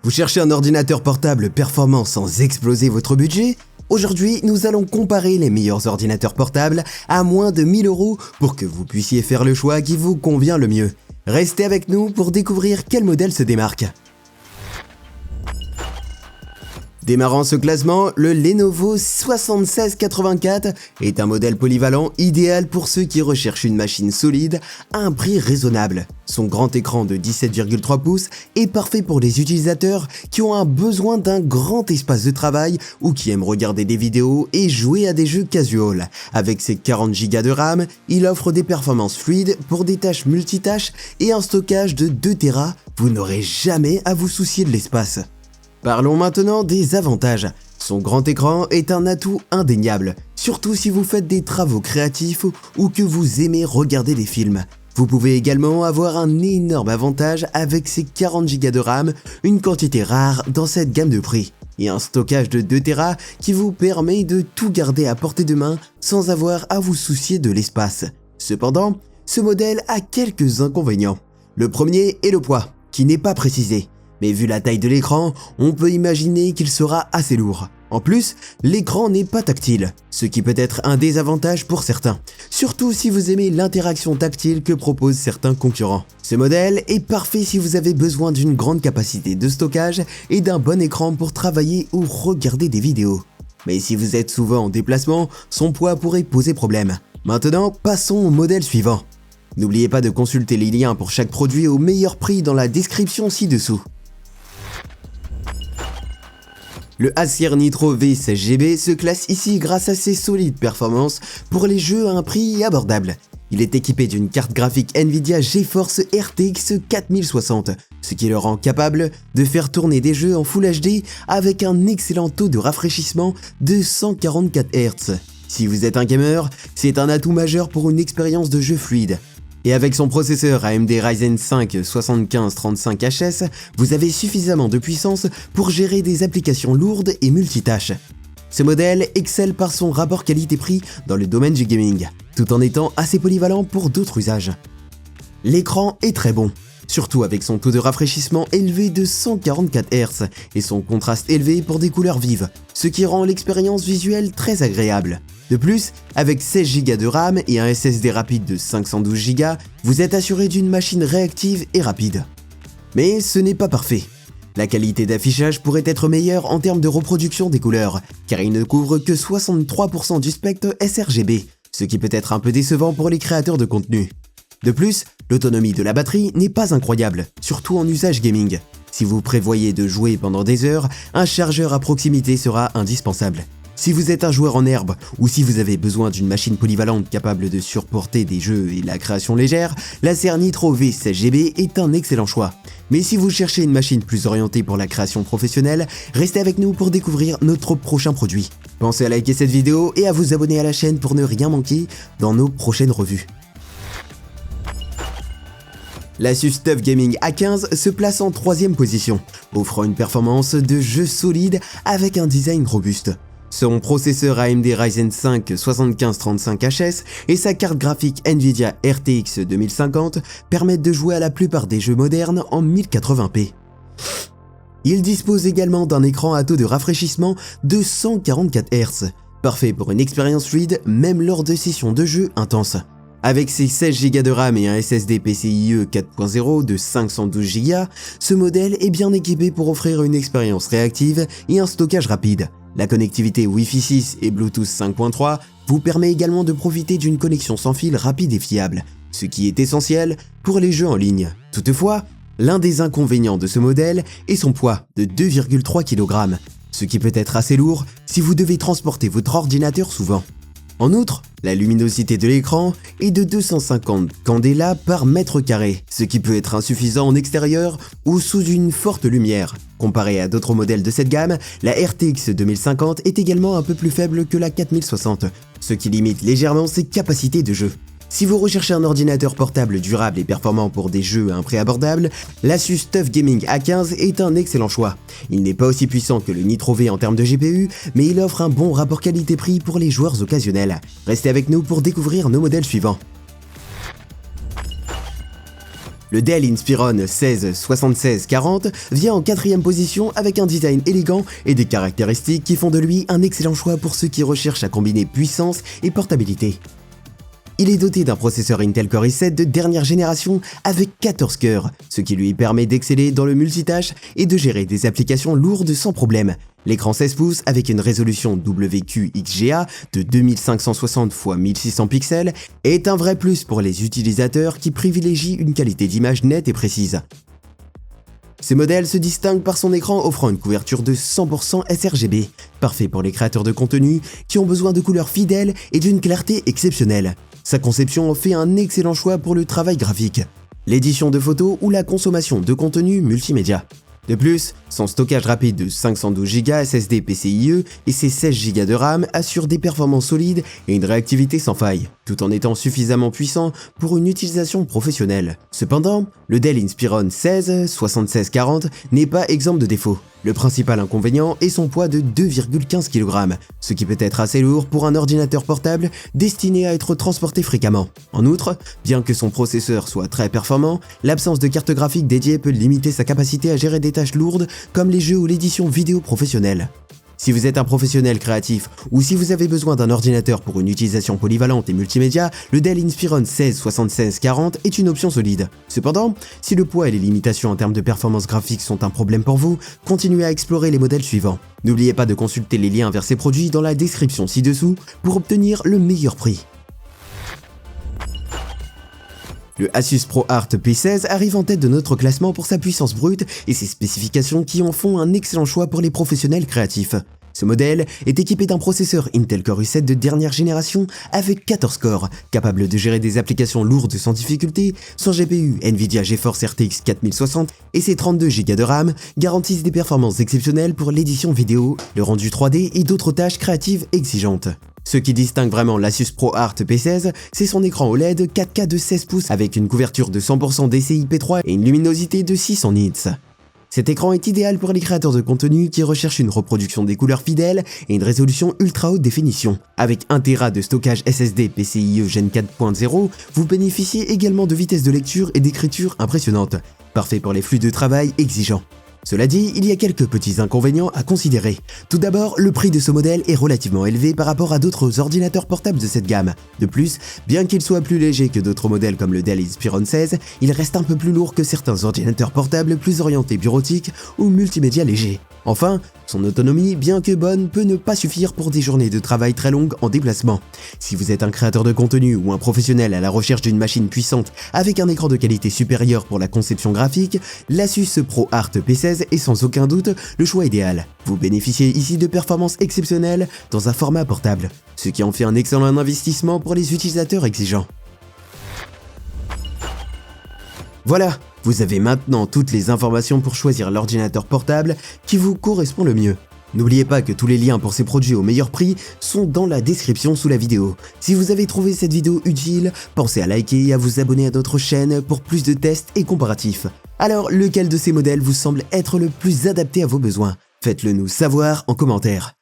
Vous cherchez un ordinateur portable performant sans exploser votre budget? Aujourd'hui, nous allons comparer les meilleurs ordinateurs portables à moins de 1000 € pour que vous puissiez faire le choix qui vous convient le mieux. Restez avec nous pour découvrir quel modèle se démarque. Démarrant ce classement, le Lenovo 7684 est un modèle polyvalent idéal pour ceux qui recherchent une machine solide à un prix raisonnable. Son grand écran de 17,3 pouces est parfait pour les utilisateurs qui ont un besoin d'un grand espace de travail ou qui aiment regarder des vidéos et jouer à des jeux casual. Avec ses 40 Go de RAM, il offre des performances fluides pour des tâches multitâches et un stockage de 2 Tera. Vous n'aurez jamais à vous soucier de l'espace. Parlons maintenant des avantages. Son grand écran est un atout indéniable, surtout si vous faites des travaux créatifs ou que vous aimez regarder des films. Vous pouvez également avoir un énorme avantage avec ses 40 Go de RAM, une quantité rare dans cette gamme de prix, et un stockage de 2 Tera qui vous permet de tout garder à portée de main sans avoir à vous soucier de l'espace. Cependant, ce modèle a quelques inconvénients. Le premier est le poids, qui n'est pas précisé. Mais vu la taille de l'écran, on peut imaginer qu'il sera assez lourd. En plus, l'écran n'est pas tactile, ce qui peut être un désavantage pour certains, surtout si vous aimez l'interaction tactile que proposent certains concurrents. Ce modèle est parfait si vous avez besoin d'une grande capacité de stockage et d'un bon écran pour travailler ou regarder des vidéos. Mais si vous êtes souvent en déplacement, son poids pourrait poser problème. Maintenant, passons au modèle suivant. N'oubliez pas de consulter les liens pour chaque produit au meilleur prix dans la description ci-dessous. Le Acer Nitro V16GB se classe ici grâce à ses solides performances pour les jeux à un prix abordable. Il est équipé d'une carte graphique Nvidia GeForce RTX 4060, ce qui le rend capable de faire tourner des jeux en Full HD avec un excellent taux de rafraîchissement de 144 Hz. Si vous êtes un gamer, c'est un atout majeur pour une expérience de jeu fluide. Et avec son processeur AMD Ryzen 5 7535HS, vous avez suffisamment de puissance pour gérer des applications lourdes et multitâches. Ce modèle excelle par son rapport qualité-prix dans le domaine du gaming, tout en étant assez polyvalent pour d'autres usages. L'écran est très bon, surtout avec son taux de rafraîchissement élevé de 144 Hz et son contraste élevé pour des couleurs vives, ce qui rend l'expérience visuelle très agréable. De plus, avec 16 Go de RAM et un SSD rapide de 512 Go, vous êtes assuré d'une machine réactive et rapide. Mais ce n'est pas parfait. La qualité d'affichage pourrait être meilleure en termes de reproduction des couleurs, car il ne couvre que 63% du spectre sRGB, ce qui peut être un peu décevant pour les créateurs de contenu. De plus, l'autonomie de la batterie n'est pas incroyable, surtout en usage gaming. Si vous prévoyez de jouer pendant des heures, un chargeur à proximité sera indispensable. Si vous êtes un joueur en herbe ou si vous avez besoin d'une machine polyvalente capable de supporter des jeux et la création légère, l'Acer Nitro V16GB est un excellent choix. Mais si vous cherchez une machine plus orientée pour la création professionnelle, restez avec nous pour découvrir notre prochain produit. Pensez à liker cette vidéo et à vous abonner à la chaîne pour ne rien manquer dans nos prochaines revues. L'Asus TUF Gaming A15 se place en 3e position, offrant une performance de jeu solide avec un design robuste. Son processeur AMD Ryzen 5 7535HS et sa carte graphique Nvidia RTX 2050 permettent de jouer à la plupart des jeux modernes en 1080p. Il dispose également d'un écran à taux de rafraîchissement de 144 Hz, parfait pour une expérience fluide même lors de sessions de jeu intenses. Avec ses 16 Go de RAM et un SSD PCIe 4.0 de 512 Go, ce modèle est bien équipé pour offrir une expérience réactive et un stockage rapide. La connectivité Wi-Fi 6 et Bluetooth 5.3 vous permet également de profiter d'une connexion sans fil rapide et fiable, ce qui est essentiel pour les jeux en ligne. Toutefois, l'un des inconvénients de ce modèle est son poids de 2,3 kg, ce qui peut être assez lourd si vous devez transporter votre ordinateur souvent. En outre, la luminosité de l'écran est de 250 candela par mètre carré, ce qui peut être insuffisant en extérieur ou sous une forte lumière. Comparé à d'autres modèles de cette gamme, la RTX 2050 est également un peu plus faible que la 4060, ce qui limite légèrement ses capacités de jeu. Si vous recherchez un ordinateur portable durable et performant pour des jeux à un prix abordable, l'Asus TUF Gaming A15 est un excellent choix. Il n'est pas aussi puissant que le Nitro V en termes de GPU, mais il offre un bon rapport qualité-prix pour les joueurs occasionnels. Restez avec nous pour découvrir nos modèles suivants. Le Dell Inspiron 167640 vient en 4e position avec un design élégant et des caractéristiques qui font de lui un excellent choix pour ceux qui recherchent à combiner puissance et portabilité. Il est doté d'un processeur Intel Core i7 de dernière génération avec 14 cœurs, ce qui lui permet d'exceller dans le multitâche et de gérer des applications lourdes sans problème. L'écran 16 pouces avec une résolution WQXGA de 2560 x 1600 pixels est un vrai plus pour les utilisateurs qui privilégient une qualité d'image nette et précise. Ce modèle se distingue par son écran offrant une couverture de 100% sRGB, parfait pour les créateurs de contenu qui ont besoin de couleurs fidèles et d'une clarté exceptionnelle. Sa conception en fait un excellent choix pour le travail graphique, l'édition de photos ou la consommation de contenu multimédia. De plus, son stockage rapide de 512 Go SSD PCIe et ses 16 Go de RAM assurent des performances solides et une réactivité sans faille, tout en étant suffisamment puissant pour une utilisation professionnelle. Cependant, le Dell Inspiron 167640 n'est pas exempt de défauts. Le principal inconvénient est son poids de 2,15 kg, ce qui peut être assez lourd pour un ordinateur portable destiné à être transporté fréquemment. En outre, bien que son processeur soit très performant, l'absence de carte graphique dédiée peut limiter sa capacité à gérer des tâches lourdes comme les jeux ou l'édition vidéo professionnelle. Si vous êtes un professionnel créatif ou si vous avez besoin d'un ordinateur pour une utilisation polyvalente et multimédia, le Dell Inspiron 167640 est une option solide. Cependant, si le poids et les limitations en termes de performance graphique sont un problème pour vous, continuez à explorer les modèles suivants. N'oubliez pas de consulter les liens vers ces produits dans la description ci-dessous pour obtenir le meilleur prix. Le Asus ProArt P16 arrive en tête de notre classement pour sa puissance brute et ses spécifications qui en font un excellent choix pour les professionnels créatifs. Ce modèle est équipé d'un processeur Intel Core i7 de dernière génération avec 14 cores, capable de gérer des applications lourdes sans difficulté. Son GPU Nvidia GeForce RTX 4060 et ses 32 Go de RAM garantissent des performances exceptionnelles pour l'édition vidéo, le rendu 3D et d'autres tâches créatives exigeantes. Ce qui distingue vraiment l'Asus ProArt P16, c'est son écran OLED 4K de 16 pouces avec une couverture de 100% DCI-P3 et une luminosité de 600 nits. Cet écran est idéal pour les créateurs de contenu qui recherchent une reproduction des couleurs fidèles et une résolution ultra haute définition. Avec 1 Tera de stockage SSD PCIe Gen 4.0, vous bénéficiez également de vitesses de lecture et d'écriture impressionnantes, parfait pour les flux de travail exigeants. Cela dit, il y a quelques petits inconvénients à considérer. Tout d'abord, le prix de ce modèle est relativement élevé par rapport à d'autres ordinateurs portables de cette gamme. De plus, bien qu'il soit plus léger que d'autres modèles comme le Dell Inspiron 16, il reste un peu plus lourd que certains ordinateurs portables plus orientés bureautiques ou multimédia légers. Enfin, son autonomie, bien que bonne, peut ne pas suffire pour des journées de travail très longues en déplacement. Si vous êtes un créateur de contenu ou un professionnel à la recherche d'une machine puissante avec un écran de qualité supérieure pour la conception graphique, l'Asus ProArt P16 est sans aucun doute le choix idéal. Vous bénéficiez ici de performances exceptionnelles dans un format portable, ce qui en fait un excellent investissement pour les utilisateurs exigeants. Voilà, vous avez maintenant toutes les informations pour choisir l'ordinateur portable qui vous correspond le mieux. N'oubliez pas que tous les liens pour ces produits au meilleur prix sont dans la description sous la vidéo. Si vous avez trouvé cette vidéo utile, pensez à liker et à vous abonner à notre chaîne pour plus de tests et comparatifs. Alors, lequel de ces modèles vous semble être le plus adapté à vos besoins? Faites-le nous savoir en commentaire.